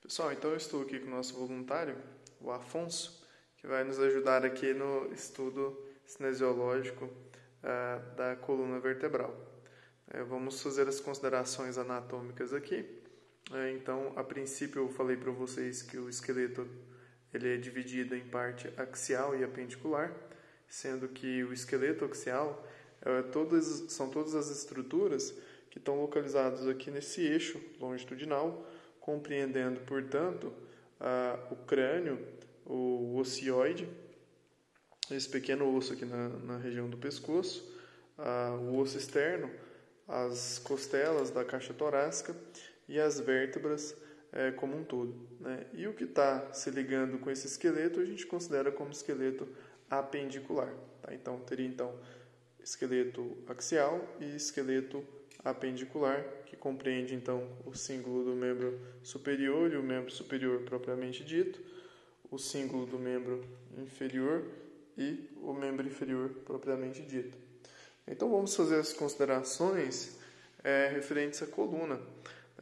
Pessoal, então eu estou aqui com o nosso voluntário, o Afonso, que vai nos ajudar aqui no estudo cinesiológico da coluna vertebral. Vamos fazer as considerações anatômicas aqui. Então, a princípio eu falei para vocês que o esqueleto ele é dividido em parte axial e apendicular, sendo que o esqueleto axial são todas as estruturas que estão localizadas aqui nesse eixo longitudinal, compreendendo, portanto, o crânio, o ocioide, esse pequeno osso aqui na região do pescoço, o osso externo, as costelas da caixa torácica e as vértebras como um todo, né? E o que está se ligando com esse esqueleto a gente considera como esqueleto apendicular. Tá? Então, teria esqueleto axial e esqueleto apendicular, que compreende então o cíngulo do membro superior e o membro superior propriamente dito, o cíngulo do membro inferior e o membro inferior propriamente dito. Então vamos fazer as considerações referentes à coluna.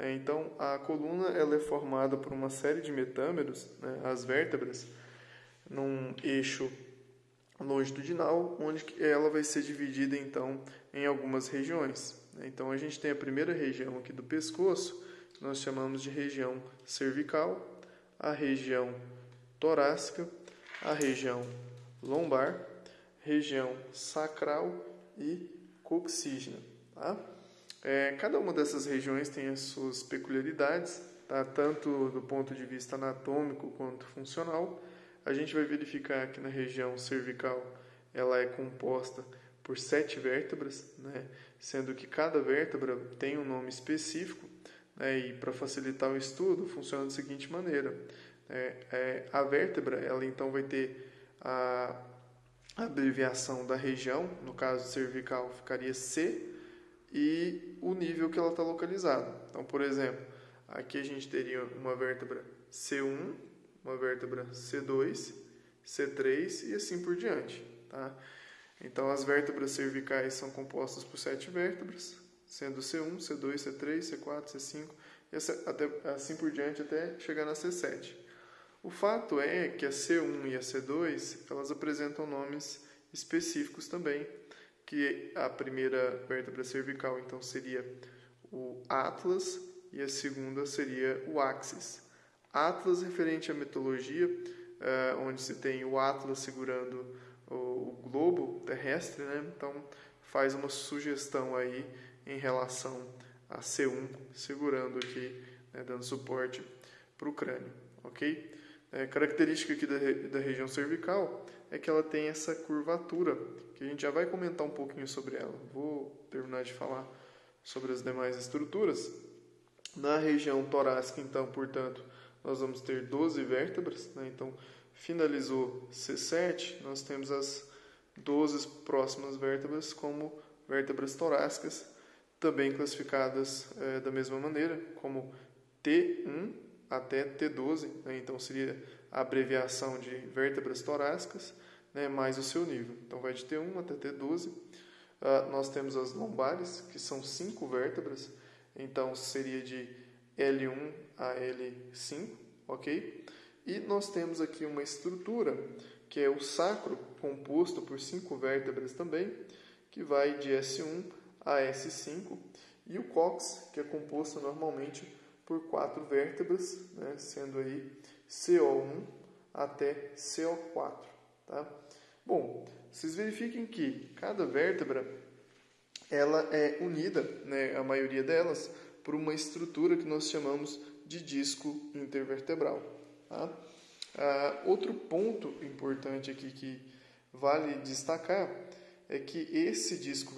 Então a coluna ela é formada por uma série de metâmeros, né, as vértebras, num eixo longitudinal, onde ela vai ser dividida então em algumas regiões. Então a gente tem a primeira região aqui do pescoço, que nós chamamos de região cervical, a região torácica, a região lombar, região sacral e coxígena. Tá? Cada uma dessas regiões tem as suas peculiaridades, tá? Tanto do ponto de vista anatômico quanto funcional. A gente vai verificar que na região cervical ela é composta por 7 vértebras, né? Sendo que cada vértebra tem um nome específico, né? E para facilitar o estudo funciona da seguinte maneira: a vértebra ela então vai ter a abreviação da região, no caso cervical ficaria C, e o nível que ela está localizada. Então, por exemplo, aqui a gente teria uma vértebra C1, uma vértebra C2, C3 e assim por diante. Tá? Então, as vértebras cervicais são compostas por 7 vértebras, sendo C1, C2, C3, C4, C5, e assim por diante até chegar na C7. O fato é que a C1 e a C2 elas apresentam nomes específicos também, que a primeira vértebra cervical então seria o atlas e a segunda seria o axis. Atlas referente à mitologia, onde se tem o Atlas segurando o globo terrestre, né? Então faz uma sugestão aí em relação a C1 segurando aqui, né, dando suporte para o crânio, ok? Característica aqui da região cervical é que ela tem essa curvatura, que a gente já vai comentar um pouquinho sobre ela. Vou terminar de falar sobre as demais estruturas. Na região torácica, então, portanto, nós vamos ter 12 vértebras, né? Então, finalizou C7, nós temos as 12 próximas vértebras como vértebras torácicas, também classificadas da mesma maneira, como T1 até T12, né? Então seria a abreviação de vértebras torácicas, né, mais o seu nível. Então vai de T1 até T12. Nós temos as lombares, que são 5 vértebras, então seria de L1 a L5, ok? E nós temos aqui uma estrutura, que é o sacro, composto por 5 vértebras também, que vai de S1 a S5, e o cóccix, que é composto normalmente por 4 vértebras, né, sendo aí CO1 até CO4. Tá? Bom, vocês verifiquem que cada vértebra ela é unida, né, a maioria delas, por uma estrutura que nós chamamos de disco intervertebral. Tá? Outro ponto importante aqui que vale destacar é que esse disco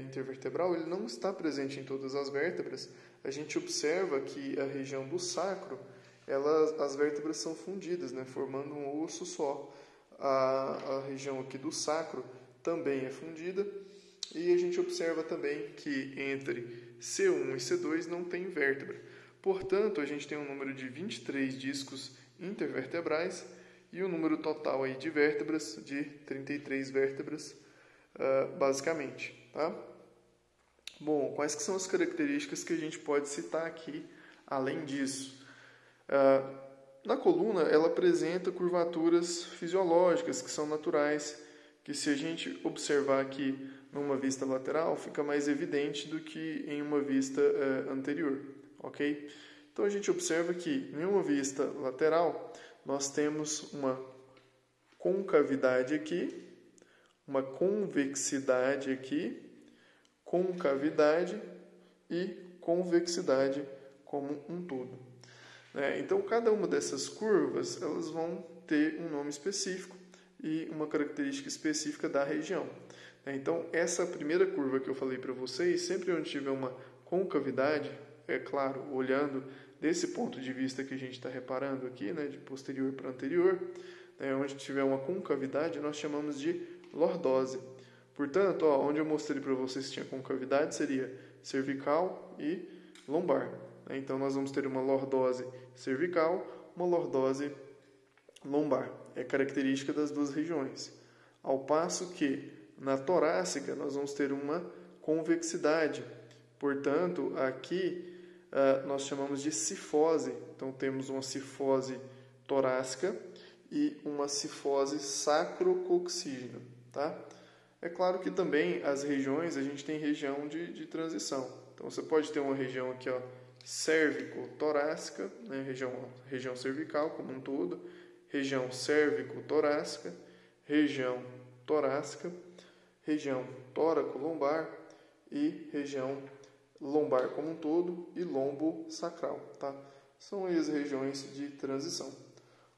intervertebral ele não está presente em todas as vértebras. A gente observa que a região do sacro, as vértebras são fundidas, né, formando um osso só. A região aqui do sacro também é fundida. E a gente observa também que entre C1 e C2 não tem vértebra. Portanto, a gente tem um número de 23 discos intervertebrais e o número total aí de vértebras de 33 vértebras, basicamente. Tá? Bom, quais que são as características que a gente pode citar aqui além disso? Na coluna, ela apresenta curvaturas fisiológicas, que são naturais, que se a gente observar aqui numa vista lateral, fica mais evidente do que em uma vista anterior, ok? Então, a gente observa que em uma vista lateral, nós temos uma concavidade aqui, uma convexidade aqui, concavidade e convexidade como um todo. Então, cada uma dessas curvas elas vão ter um nome específico e uma característica específica da região. Então, essa primeira curva que eu falei para vocês, sempre onde tiver uma concavidade, é claro, olhando desse ponto de vista que a gente está reparando aqui, de posterior para anterior, onde tiver uma concavidade, nós chamamos de lordose. Portanto, onde eu mostrei para vocês que tinha concavidade, seria cervical e lombar. Então, nós vamos ter uma lordose cervical, uma lordose lombar. É característica das duas regiões. Ao passo que, na torácica, nós vamos ter uma convexidade. Portanto, aqui nós chamamos de cifose. Então, temos uma cifose torácica e uma cifose sacrococcígena. Tá? É claro que também as regiões, a gente tem região de transição. Então, você pode ter uma região aqui, cérvico-torácica, região cervical como um todo, região cérvico-torácica, região torácica, região tóraco-lombar e região lombar como um todo e lombo-sacral. Tá? São aí as regiões de transição.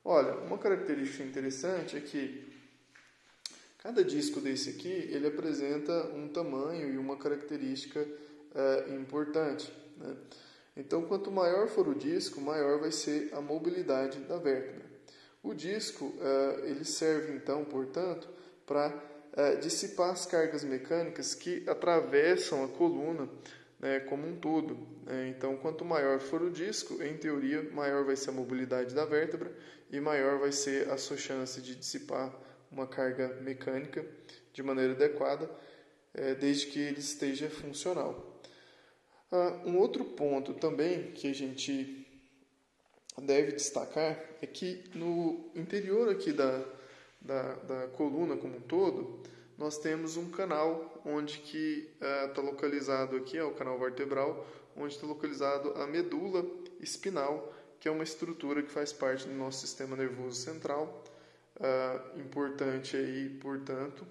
Olha, uma característica interessante é que cada disco desse aqui, ele apresenta um tamanho e uma característica importante. Então, quanto maior for o disco, maior vai ser a mobilidade da vértebra. O disco, ele serve, então, portanto, para dissipar as cargas mecânicas que atravessam a coluna como um todo. Então, quanto maior for o disco, em teoria, maior vai ser a mobilidade da vértebra e maior vai ser a sua chance de dissipar uma carga mecânica de maneira adequada, desde que ele esteja funcional. Um outro ponto também que a gente deve destacar é que no interior aqui da coluna como um todo, nós temos um canal onde que está localizado aqui, o canal vertebral, onde está localizado a medula espinal, que é uma estrutura que faz parte do nosso sistema nervoso central, importante aí, portanto.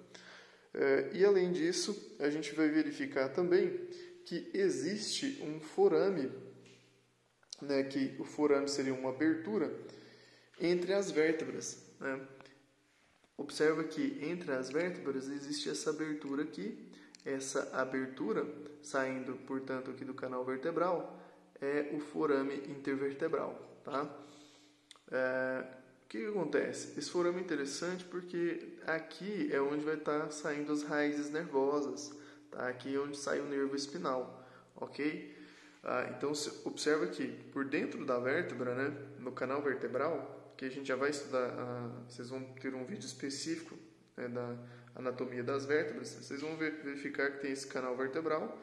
E além disso, a gente vai verificar também que existe um forame, que o forame seria uma abertura entre as vértebras. Observa que entre as vértebras existe essa abertura aqui. Essa abertura, saindo, portanto, aqui do canal vertebral, é o forame intervertebral. Tá? O que acontece? Esse forame é interessante porque aqui é onde vai estar saindo as raízes nervosas. Tá? Aqui é onde sai o nervo espinal. Ok? Então, observa que por dentro da vértebra, no canal vertebral, que a gente já vai estudar, vocês vão ter um vídeo específico da anatomia das vértebras, vocês vão verificar que tem esse canal vertebral,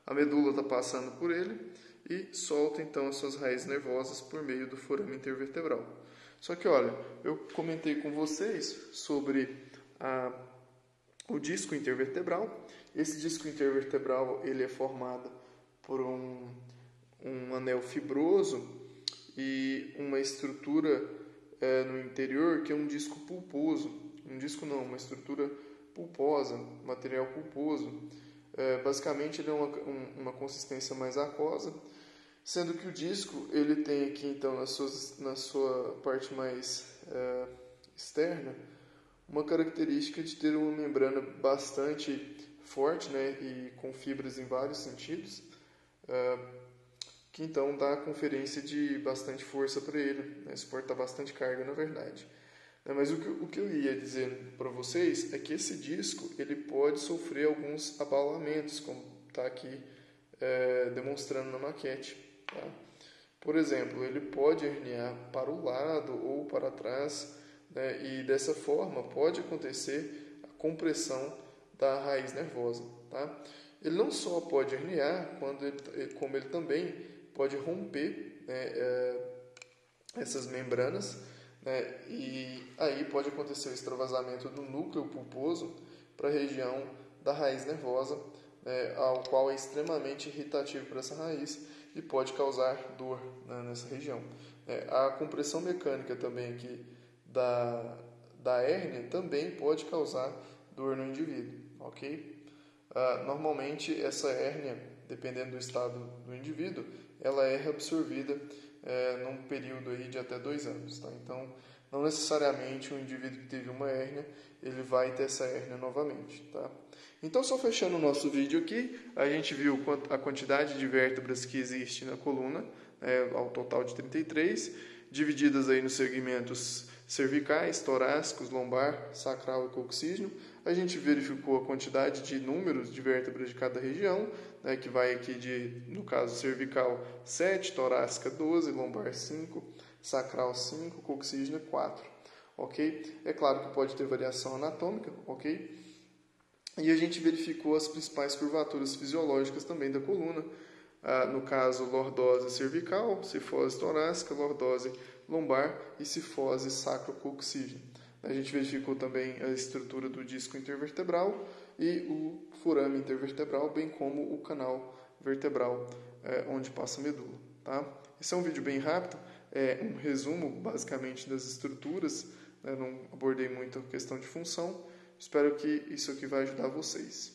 a medula está passando por ele e solta então as suas raízes nervosas por meio do forame intervertebral. Só que, olha, eu comentei com vocês sobre o disco intervertebral. Esse disco intervertebral ele é formado por um anel fibroso e uma estrutura no interior que é um disco pulposo. Uma estrutura pulposa, material pulposo. Basicamente ele é uma consistência mais aquosa, sendo que o disco ele tem aqui então na sua parte mais externa uma característica de ter uma membrana bastante forte, e com fibras em vários sentidos, que então dá a conferência de bastante força para ele, suporta bastante carga na verdade. Mas o que eu ia dizer para vocês é que esse disco ele pode sofrer alguns abalamentos, como está aqui demonstrando na maquete. Tá? Por exemplo, ele pode herniar para o lado ou para trás, e dessa forma pode acontecer a compressão da raiz nervosa. Tá? Ele não só pode herniar, como ele também pode romper essas membranas, né, e aí pode acontecer o extravasamento do núcleo pulposo para a região da raiz nervosa, ao qual é extremamente irritativo para essa raiz e pode causar dor, né, nessa região. A compressão mecânica também aqui da hérnia também pode causar dor no indivíduo, ok? Normalmente essa hérnia, dependendo do estado do indivíduo, ela é reabsorvida num período aí de até 2 anos, tá? Então, não necessariamente o indivíduo que teve uma hérnia, ele vai ter essa hérnia novamente, tá? Então, só fechando o nosso vídeo aqui, a gente viu a quantidade de vértebras que existe na coluna, ao total de 33, divididas aí nos segmentos cervicais, torácicos, lombar, sacral e coxígeno. A gente verificou a quantidade de números de vértebras de cada região, né, que vai aqui no caso cervical 7, torácica 12, lombar 5, sacral 5, coxígeno 4, ok? É claro que pode ter variação anatômica, ok? E a gente verificou as principais curvaturas fisiológicas também da coluna, no caso lordose cervical, cifose torácica, lordose lombar e cifose sacrocoxígena. A gente verificou também a estrutura do disco intervertebral e o forame intervertebral, bem como o canal vertebral onde passa a medula. Tá? Esse é um vídeo bem rápido, um resumo basicamente das estruturas, né? Não abordei muito a questão de função. Espero que isso aqui vai ajudar vocês.